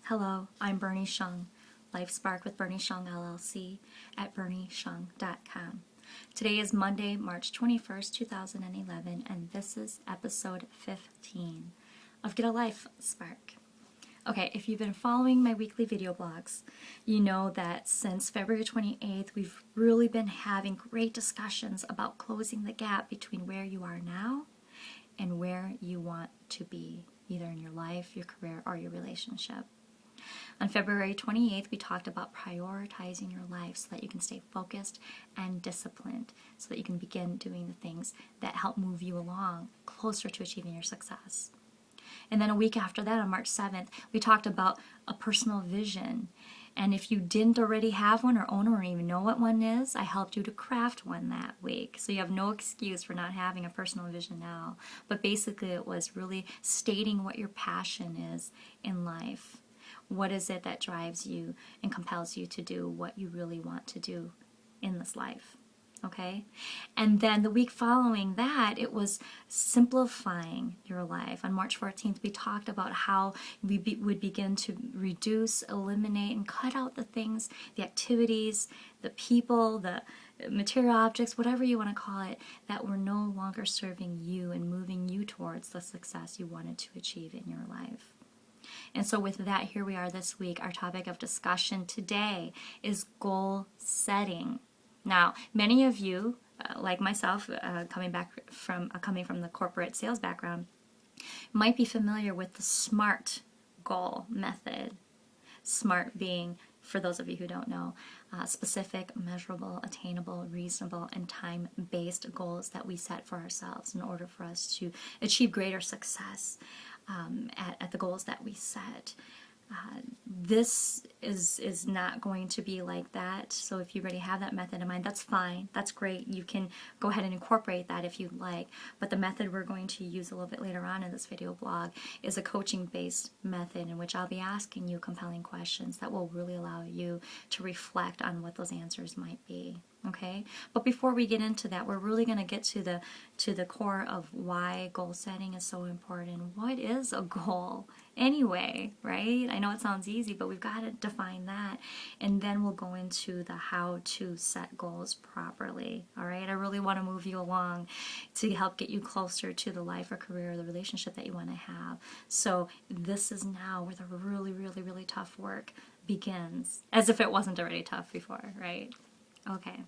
Hello, I'm Berni Xiong, Life Spark with Berni Xiong LLC at bernixiong.com. Today is Monday, March 21st, 2011, and this is episode 15 of Get a Life Spark. Okay, if you've been following my weekly video blogs, you know that since February 28th, we've really been having great discussions about closing the gap between where you are now and where you want to be, either in your life, your career, or your relationship. On February 28th, we talked about prioritizing your life so that you can stay focused and disciplined, so that you can begin doing the things that help move you along closer to achieving your success. And then a week after that, on March 7th, we talked about a personal vision. And if you didn't already have one or own or even know what one is, I helped you to craft one that week. So you have no excuse for not having a personal vision now. But basically, it was really stating what your passion is in life. What is it that drives you and compels you to do what you really want to do in this life? Okay? And then the week following that, it was simplifying your life. On March 14th, we talked about how we would begin to reduce, eliminate, and cut out the things, the activities, the people, the material objects, whatever you want to call it, that were no longer serving you and moving you towards the success you wanted to achieve in your life. And so with that, here we are this week. Our topic of discussion today is goal setting. Now, many of you, like myself, coming from the corporate sales background, might be familiar with the SMART goal method. SMART being, for those of you who don't know, specific, measurable, attainable, reasonable, and time-based goals that we set for ourselves in order for us to achieve greater success at the goals that we set. This is not going to be like that. So if you already have that method in mind, that's fine. That's great. You can go ahead and incorporate that if you'd like. But the method we're going to use a little bit later on in this video blog is a coaching-based method in which I'll be asking you compelling questions that will really allow you to reflect on what those answers might be. Okay? But before we get into that, we're really going to get to the core of why goal setting is so important. What is a goal anyway, right? I know it sounds easy, but we've got to define that. And then we'll go into the how to set goals properly. All right? I really want to move you along to help get you closer to the life or career or the relationship that you want to have. So this is now where the really, really, really tough work begins, as if it wasn't already tough before, right? Okay,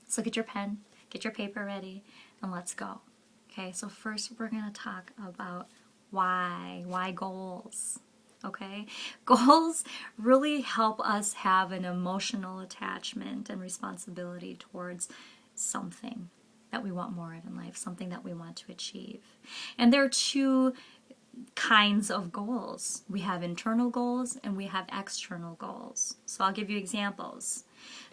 so get your pen, get your paper ready, and let's go. Okay, so first we're going to talk about why goals. Okay, goals really help us have an emotional attachment and responsibility towards something that we want more of in life, something that we want to achieve. And there are two kinds of goals. We have internal goals and we have external goals. So I'll give you examples.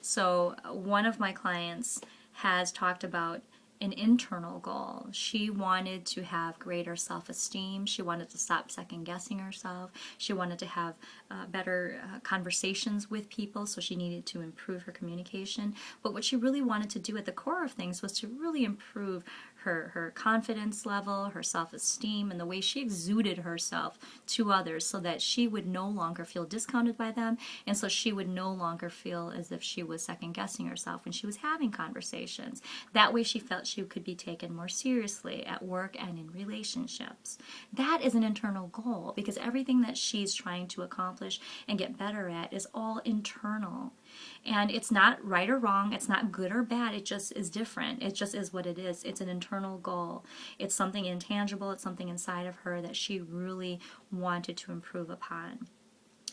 So one of my clients has talked about an internal goal. She wanted to have greater self-esteem. She wanted to stop second-guessing herself. She wanted to have better conversations with people, so she needed to improve her communication. But what she really wanted to do at the core of things was to really improve her confidence level, her self-esteem, and the way she exuded herself to others so that she would no longer feel discounted by them, and so she would no longer feel as if she was second-guessing herself when she was having conversations. That way she felt she could be taken more seriously at work and in relationships. That is an internal goal because everything that she's trying to accomplish and get better at is all internal. And it's not right or wrong, it's not good or bad, it just is different. It just is what it is. It's an internal goal. It's something intangible, it's something inside of her that she really wanted to improve upon.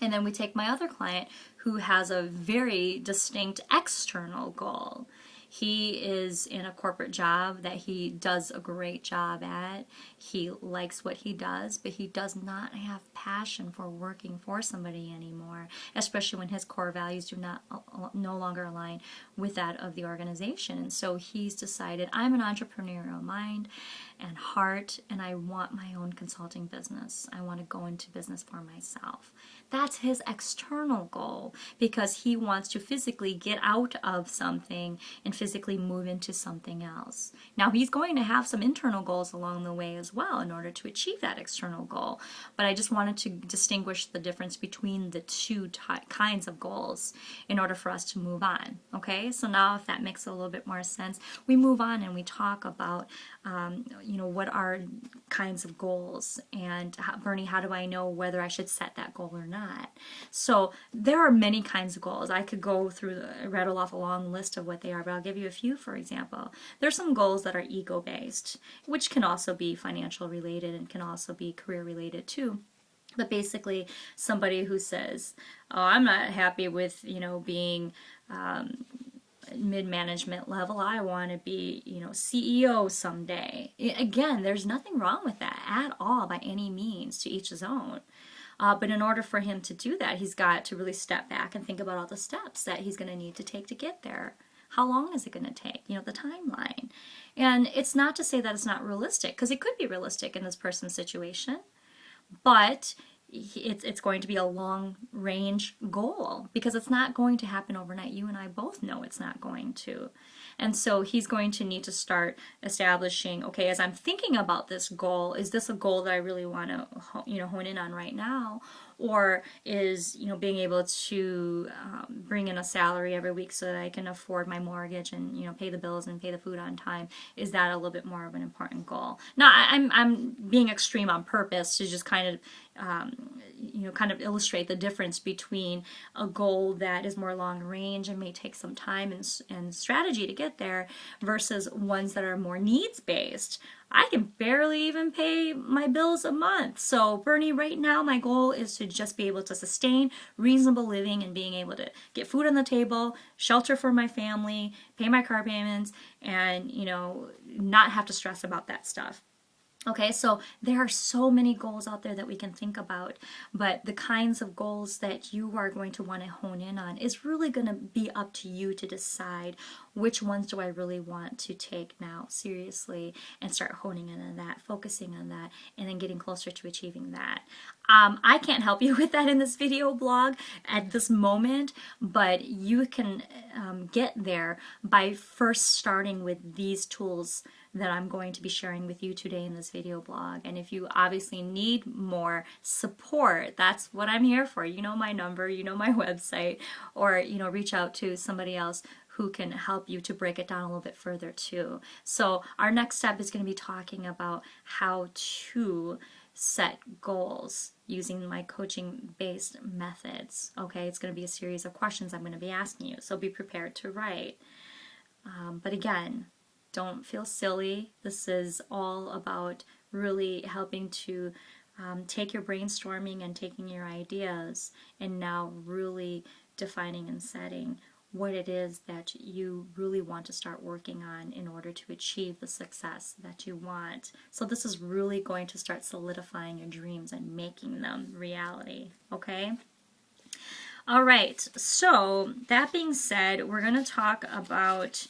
And then we take my other client who has a very distinct external goal. He is in a corporate job that he does a great job at. He likes what he does, but he does not have passion for working for somebody anymore, especially when his core values do not no longer align with that of the organization. And so he's decided, I'm an entrepreneurial mind, and heart, and I want my own consulting business. I want to go into business for myself. That's his external goal, because he wants to physically get out of something and physically move into something else. Now, he's going to have some internal goals along the way as well in order to achieve that external goal. But I just wanted to distinguish the difference between the two kinds of goals in order for us to move on. Okay, so now if that makes a little bit more sense, we move on and we talk about what are kinds of goals, and Bernie, how do I know whether I should set that goal or not? So there are many kinds of goals. I could go through, rattle off a long list of what they are, but I'll give you a few. For example, there's some goals that are ego-based, which can also be financial related and can also be career related too. But basically, somebody who says, "Oh, I'm not happy with being mid-management level. I want to be, CEO someday." Again, there's nothing wrong with that at all by any means, to each his own. But in order for him to do that, he's got to really step back and think about all the steps that he's going to need to take to get there. How long is it going to take? The timeline. And it's not to say that it's not realistic, because it could be realistic in this person's situation, but it's going to be a long range goal, because it's not going to happen overnight. You and I both know it's not going to. And so he's going to need to start establishing, okay, as I'm thinking about this goal, is this a goal that I really want to hone in on right now? Or is being able to bring in a salary every week so that I can afford my mortgage and pay the bills and pay the food on time, is that a little bit more of an important goal? Now, I'm being extreme on purpose to just kind of illustrate the difference between a goal that is more long range and may take some time and strategy to get there, versus ones that are more needs based. I can barely even pay my bills a month. So Bernie, right now my goal is to just be able to sustain reasonable living and being able to get food on the table, shelter for my family, pay my car payments, and not have to stress about that stuff. Okay, so there are so many goals out there that we can think about, but the kinds of goals that you are going to want to hone in on is really going to be up to you to decide which ones do I really want to take now seriously and start honing in on that, focusing on that, and then getting closer to achieving that. I can't help you with that in this video blog at this moment, but you can get there by first starting with these tools that I'm going to be sharing with you today in this video blog. And if you obviously need more support, that's what I'm here for. You know my number, you know my website, or reach out to somebody else who can help you to break it down a little bit further too. So our next step is going to be talking about how to set goals using my coaching-based methods. Okay, it's going to be a series of questions I'm going to be asking you, so be prepared to write. But again, don't feel silly. This is all about really helping to take your brainstorming and taking your ideas and now really defining and setting what it is that you really want to start working on in order to achieve the success that you want. So this is really going to start solidifying your dreams and making them reality, okay? All right, so that being said, we're going to talk about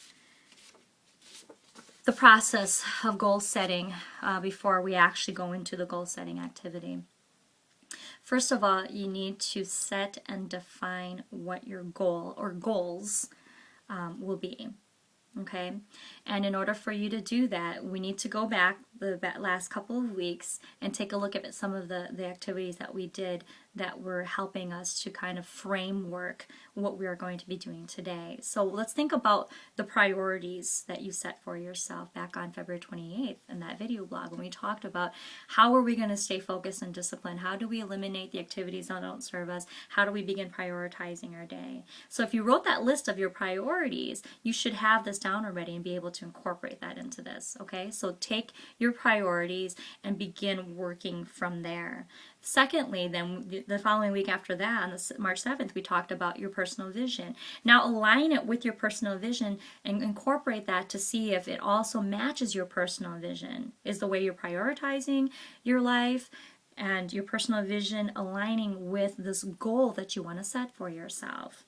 the process of goal setting before we actually go into the goal setting activity. First of all, you need to set and define what your goal or goals will be. Okay, and in order for you to do that, we need to go back the last couple of weeks and take a look at some of the activities that we did that were helping us to kind of framework what we are going to be doing today. So let's think about the priorities that you set for yourself back on February 28th in that video blog when we talked about how are we going to stay focused and disciplined, how do we eliminate the activities that don't serve us, how do we begin prioritizing our day. So if you wrote that list of your priorities, you should have this down already and be able to incorporate that into this. Okay, so take your priorities and begin working from there. Secondly, then the following week after that, on March 7th, we talked about your personal vision. Now align it with your personal vision and incorporate that to see if it also matches your personal vision. Is the way you're prioritizing your life and your personal vision aligning with this goal that you want to set for yourself?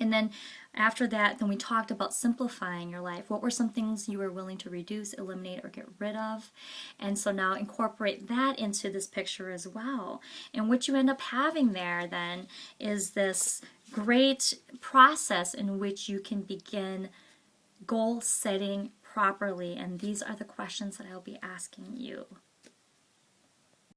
And then after that, then we talked about simplifying your life. What were some things you were willing to reduce, eliminate, or get rid of? And so now incorporate that into this picture as well. And what you end up having there then is this great process in which you can begin goal setting properly. And these are the questions that I'll be asking you.